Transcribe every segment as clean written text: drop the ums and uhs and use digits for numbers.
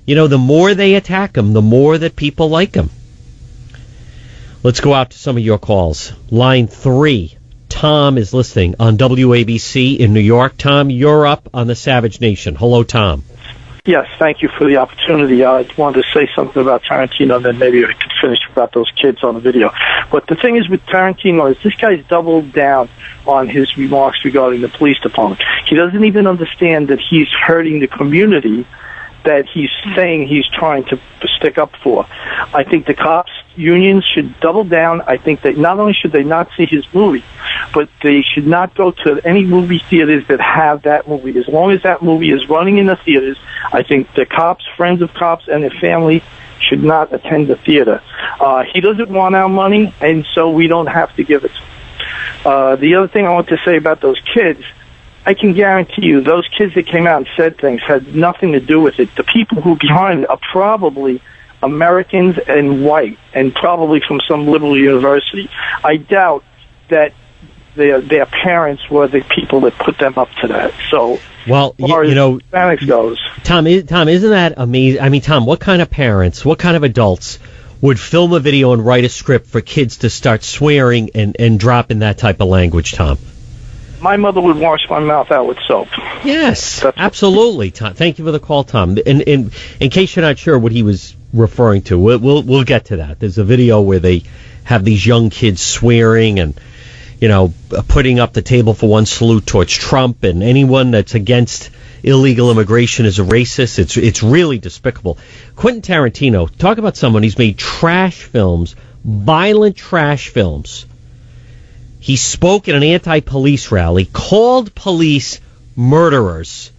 the more they attack him, the more that people like him. Let's go out to some of your calls. Line 3. Tom is listening on WABC in New York. Tom, you're up on the Savage Nation. Hello, Tom. Yes, thank you for the opportunity. I wanted to say something about Tarantino, then maybe I could finish about those kids on the video. But the thing is with Tarantino is this guy's doubled down on his remarks regarding the police department. He doesn't even understand that he's hurting the community that he's saying he's trying to stick up for. I think the cops unions should double down. I think that not only should they not see his movie, but they should not go to any movie theaters that have that movie. As long as that movie is running in the theaters, I think the cops, friends of cops, and their family should not attend the theater. He doesn't want our money, and so we don't have to give it. The other thing I want to say about those kids, I can guarantee you those kids that came out and said things had nothing to do with it. The people who are behind it are probably Americans and white, and probably from some liberal university. I doubt that their parents were the people that put them up to that. So, well, as far as Hispanics goes, Tom, isn't that amazing? I mean, Tom, what kind of parents, what kind of adults would film a video and write a script for kids to start swearing and dropping that type of language, Tom? My mother would wash my mouth out with soap. Yes, absolutely, Tom. Thank you for the call, Tom. And in case you're not sure what he was referring to, we'll get to that. There's a video where they have these young kids swearing and, putting up the table for one salute towards Trump, and anyone that's against illegal immigration is a racist. It's really despicable. Quentin Tarantino, talk about someone who's made trash films, violent trash films. He spoke at an anti-police rally, called police murderers.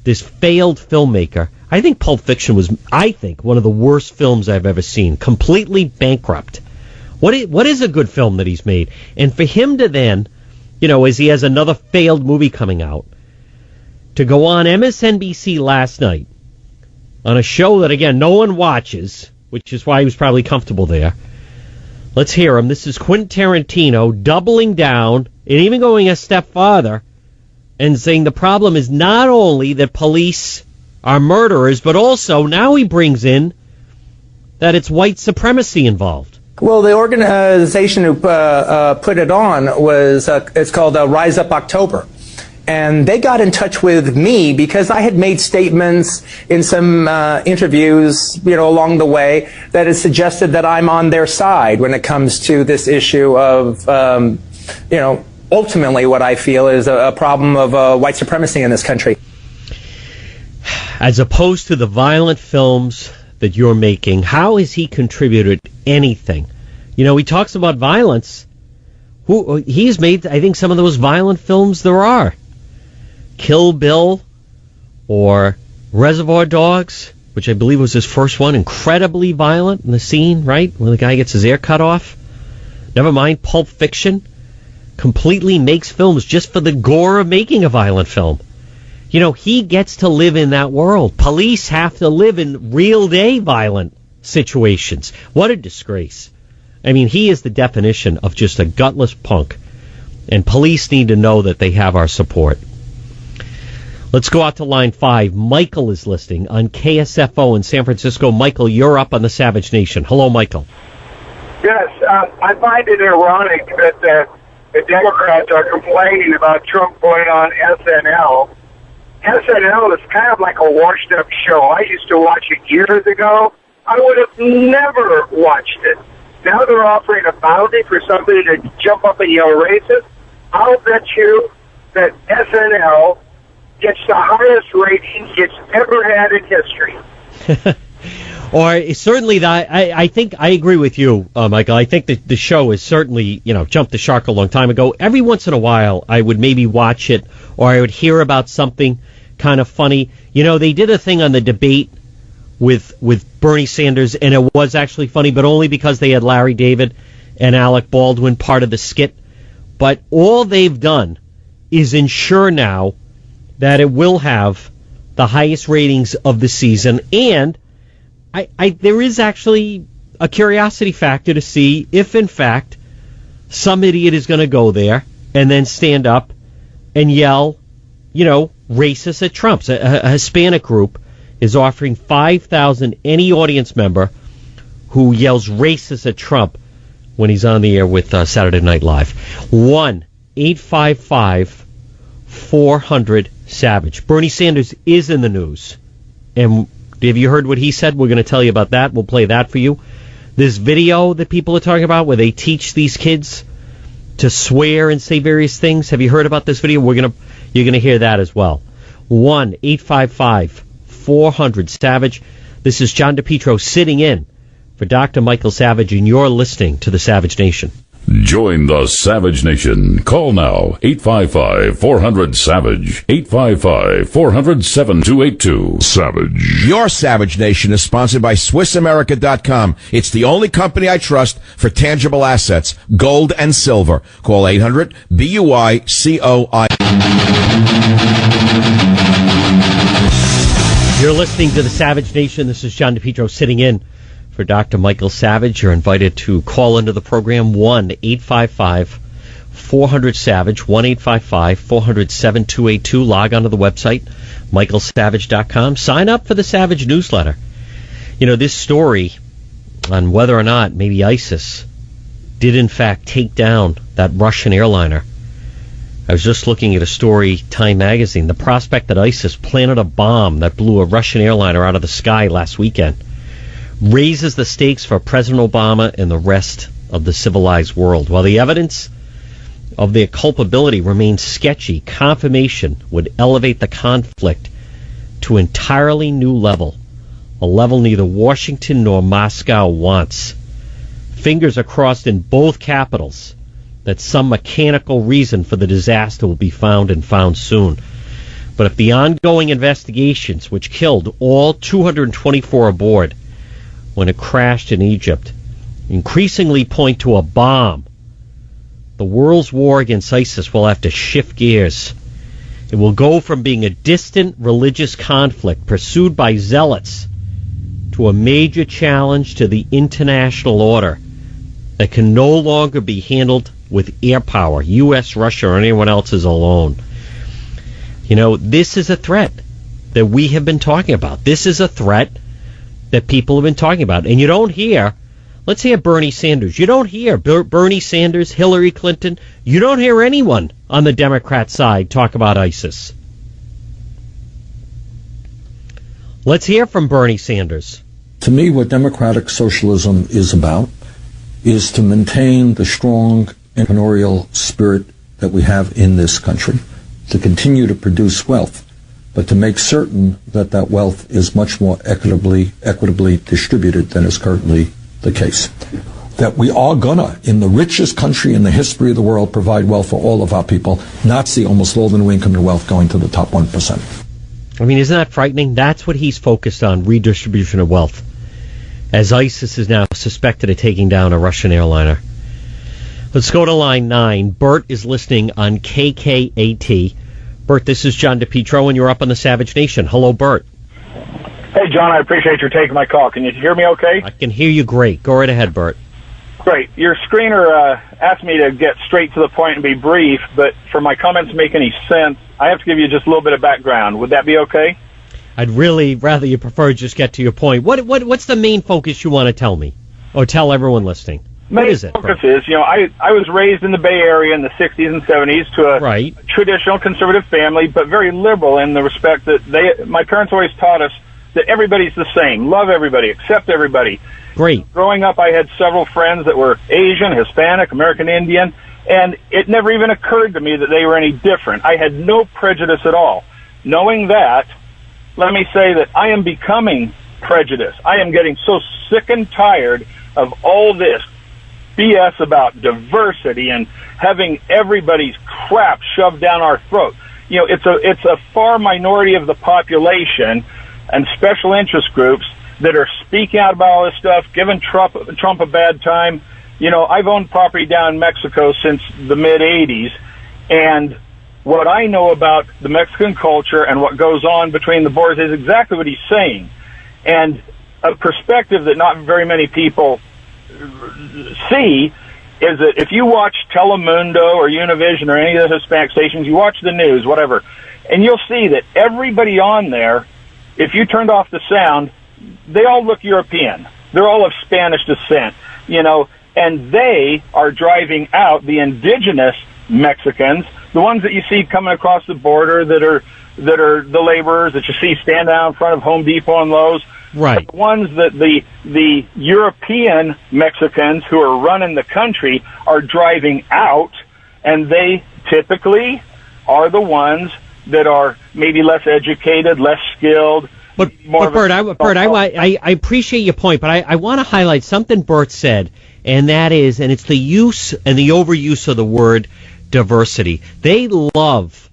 This failed filmmaker. I think Pulp Fiction was, one of the worst films I've ever seen. Completely bankrupt. What is a good film that he's made? And for him to then, as he has another failed movie coming out, to go on MSNBC last night on a show that, again, no one watches, which is why he was probably comfortable there. Let's hear him. This is Quentin Tarantino doubling down and even going a step farther and saying the problem is not only that police are murderers, but also now he brings in that it's white supremacy involved. Well, the organization who put it on was, it's called Rise Up October. And they got in touch with me because I had made statements in some interviews, along the way that had suggested that I'm on their side when it comes to this issue of, ultimately what I feel is a problem of white supremacy in this country. As opposed to the violent films that you're making, how has he contributed anything? He talks about violence. He's made, I think, some of the most violent films there are. Kill Bill or Reservoir Dogs, which I believe was his first one, incredibly violent in the scene, right? When the guy gets his ear cut off. Never mind Pulp Fiction. Completely makes films just for the gore of making a violent film. He gets to live in that world. Police have to live in real-day violent situations. What a disgrace. I mean, he is the definition of just a gutless punk. And police need to know that they have our support. Let's go out to line 5. Michael is listening on KSFO in San Francisco. Michael, you're up on the Savage Nation. Hello, Michael. Yes, I find it ironic that the Democrats are complaining about Trump going on SNL. SNL is kind of like a washed-up show. I used to watch it years ago. I would have never watched it. Now they're offering a bounty for somebody to jump up and yell racist. I'll bet you that SNL gets the highest ratings it's ever had in history. Or certainly, I think I agree with you, Michael. I think that the show is certainly, jumped the shark a long time ago. Every once in a while, I would maybe watch it, or I would hear about something kind of funny. They did a thing on the debate with Bernie Sanders, and it was actually funny, but only because they had Larry David and Alec Baldwin part of the skit. But all they've done is ensure now that it will have the highest ratings of the season, and there is actually a curiosity factor to see if, in fact, some idiot is going to go there and then stand up and yell, racist at Trump. A Hispanic group is offering $5,000 any audience member who yells racist at Trump when he's on the air with Saturday Night Live. 1-855-400-SAVAGE. Bernie Sanders is in the news. And have you heard what he said? We're going to tell you about that. We'll play that for you. This video that people are talking about where they teach these kids to swear and say various things. Have you heard about this video? You're going to hear that as well. 1-855-400-SAVAGE. This is John DePietro sitting in for Dr. Michael Savage, and you're listening to the Savage Nation. Join the Savage Nation. Call now, 855-400-SAVAGE, 855-400-7282. Savage. Your Savage Nation is sponsored by SwissAmerica.com. It's the only company I trust for tangible assets, gold and silver. Call 800-BUI-COI. You're listening to the Savage Nation. This is John DePietro sitting in for Dr. Michael Savage. You're invited to call into the program, 1-855-400-SAVAGE, 1-855-400-7282. Log on to the website, michaelsavage.com. Sign up for the Savage newsletter. You know, this story on whether or not maybe ISIS did in fact take down that Russian airliner. I was just looking at a story, Time Magazine. The prospect that ISIS planted a bomb that blew a Russian airliner out of the sky last weekend raises the stakes for President Obama and the rest of the civilized world. While the evidence of their culpability remains sketchy, confirmation would elevate the conflict to an entirely new level, a level neither Washington nor Moscow wants. Fingers are crossed in both capitals that some mechanical reason for the disaster will be found and found soon. But if the ongoing investigations, which killed all 224 aboard when it crashed in Egypt, increasingly point to a bomb, the world's war against ISIS will have to shift gears. It will go from being a distant religious conflict pursued by zealots to a major challenge to the international order that can no longer be handled with air power, U.S., Russia, or anyone else's alone. You know, this is a threat that we have been talking about. This is a threat that people have been talking about. And you don't hear, let's hear Bernie Sanders. You don't hear Bernie Sanders, Hillary Clinton. You don't hear anyone on the Democrat side talk about ISIS. Let's hear from Bernie Sanders. To me, what democratic socialism is about is to maintain the strong entrepreneurial spirit that we have in this country, to continue to produce wealth, but to make certain that that wealth is much more equitably distributed than is currently the case. That we are gonna, in the richest country in the history of the world, provide wealth for all of our people, not see almost all the new income and wealth going to the top 1%. I mean, isn't that frightening? That's what he's focused on, redistribution of wealth, as ISIS is now suspected of taking down a Russian airliner. Let's go to line 9. Bert is listening on KKAT. Bert, this is John DePietro, and you're up on the Savage Nation. Hello, Bert. Hey, John, I appreciate your taking my call. Can you hear me okay? I can hear you great. Go right ahead, Bert. Great. Your screener asked me to get straight to the point and be brief, but for my comments to make any sense, I have to give you just a little bit of background. Would that be okay? I'd really rather you prefer just get to your point. What's the main focus you want to tell me, or tell everyone listening? What is it? Main focus is, I was raised in the Bay Area in the 60s and 70s to a traditional conservative family, but very liberal in the respect that my parents always taught us that everybody's the same. Love everybody, accept everybody. Great. Growing up, I had several friends that were Asian, Hispanic, American Indian, and it never even occurred to me that they were any different. I had no prejudice at all. Knowing that, let me say that I am becoming prejudiced. I am getting so sick and tired of all this BS about diversity and having everybody's crap shoved down our throat. It's a far minority of the population and special interest groups that are speaking out about all this stuff, giving Trump a bad time. I've owned property down in Mexico since the mid-'80s, and what I know about the Mexican culture and what goes on between the borders is exactly what he's saying. And a perspective that not very many people see is that if you watch Telemundo or Univision or any of the Hispanic stations, you watch the news, whatever, and you'll see that everybody on there if you turned off the sound, they all look European. They're all of Spanish descent, and they are driving out the indigenous Mexicans, the ones that you see coming across the border that are the laborers that you see stand out in front of Home Depot and Lowe's. Right. The ones that the European Mexicans who are running the country are driving out, and they typically are the ones that are maybe less educated, less skilled. But Bert, I appreciate your point, but I want to highlight something Bert said, and that is, and it's the use and the overuse of the word diversity. They love,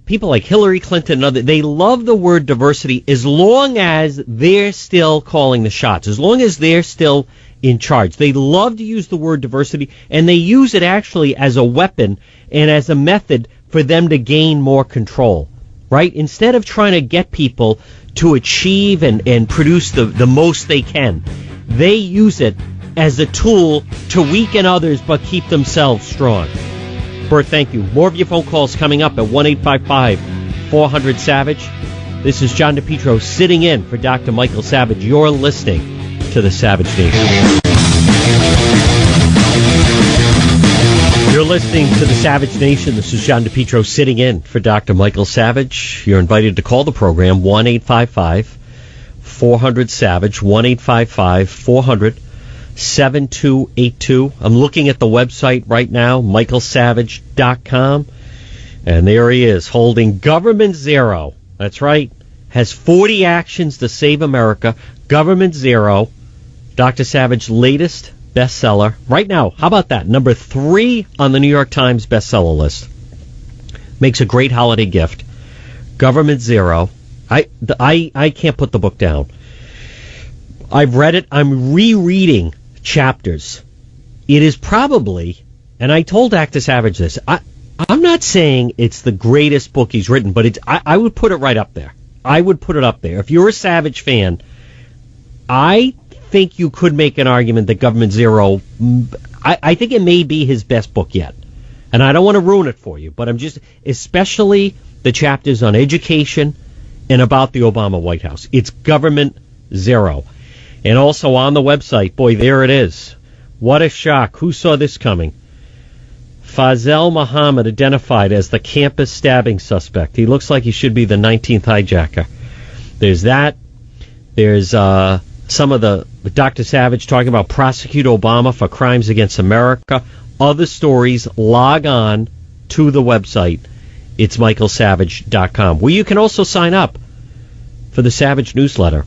people like Hillary Clinton and others, they love the word diversity as long as they're still calling the shots, as long as they're still in charge. They love to use the word diversity, and they use it actually as a weapon and as a method for them to gain more control, right? Instead of trying to get people to achieve and produce the most they can, they use it as a tool to weaken others but keep themselves strong. Bert, thank you. More of your phone calls coming up at 1-855-400-SAVAGE. This is John DePietro sitting in for Dr. Michael Savage. You're listening to the Savage Nation. You're listening to the Savage Nation. This is John DePietro sitting in for Dr. Michael Savage. You're invited to call the program, 1-855-400-SAVAGE, 1-855-400-7282. I'm looking at the website right now, michaelsavage.com, and there he is, holding Government Zero. That's right. Has 40 actions to save America. Government Zero, Dr. Savage's latest bestseller right now. How about that? Number 3 on the New York Times bestseller list. Makes a great holiday gift. Government Zero. I can't put the book down. I've read it. I'm rereading chapters. It is probably, and I told Dr. Savage this, I'm not saying it's the greatest book he's written, but I would put it right up there. I would put it up there. If you're a Savage fan, I think you could make an argument that Government Zero, I think it may be his best book yet. And I don't want to ruin it for you, but I'm just, especially the chapters on education and about the Obama White House. It's Government Zero. And also on the website, boy, there it is. What a shock. Who saw this coming? Fazel Muhammad identified as the campus stabbing suspect. He looks like he should be the 19th hijacker. There's that. There's some of the Dr. Savage talking about prosecute Obama for crimes against America. Other stories, log on to the website. It's michaelsavage.com, where you can also sign up for the Savage newsletter.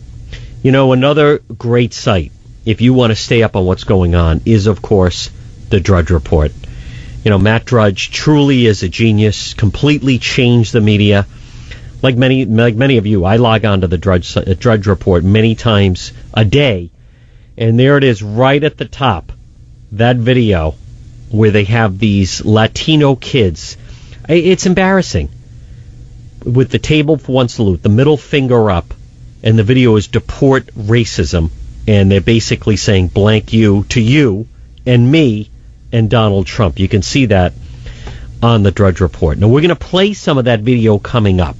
Another great site, if you want to stay up on what's going on, is, of course, the Drudge Report. Matt Drudge truly is a genius, completely changed the media. Like many of you, I log on to the Drudge Report many times a day, and there it is right at the top, that video where they have these Latino kids. It's embarrassing. With the table for one salute, the middle finger up, and the video is deport racism, and they're basically saying blank you to you and me and Donald Trump. You can see that on the Drudge Report. Now, we're going to play some of that video coming up.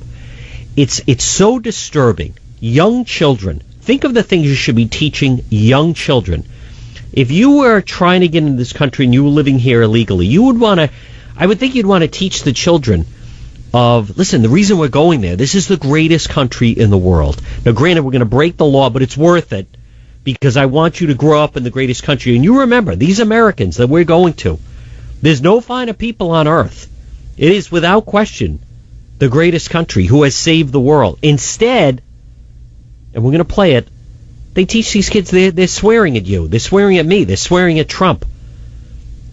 It's so disturbing. Young children, think of the things you should be teaching young children. If you were trying to get into this country and you were living here illegally, I would think you'd want to teach the children of, listen, the reason we're going there, this is the greatest country in the world. Now, granted, we're going to break the law, but it's worth it because I want you to grow up in the greatest country. And you remember, these Americans that we're going to, there's no finer people on earth. It is, without question, the greatest country who has saved the world. Instead, and we're going to play it, they teach these kids they're swearing at you. They're swearing at me. They're swearing at Trump.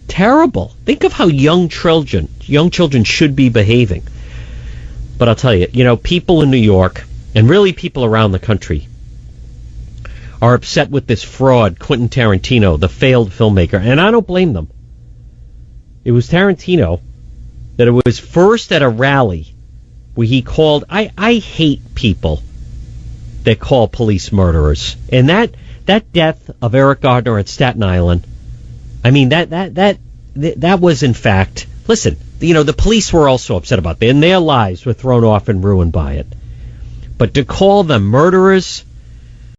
Terrible. Think of how young children should be behaving. But I'll tell you, people in New York, and really people around the country, are upset with this fraud, Quentin Tarantino, the failed filmmaker. And I don't blame them. It was Tarantino that it was first at a rally where he called, I hate people that call police murderers. And that death of Eric Gardner at Staten Island, I mean, that was in fact, listen, the police were also upset about that, and their lives were thrown off and ruined by it. But to call them murderers,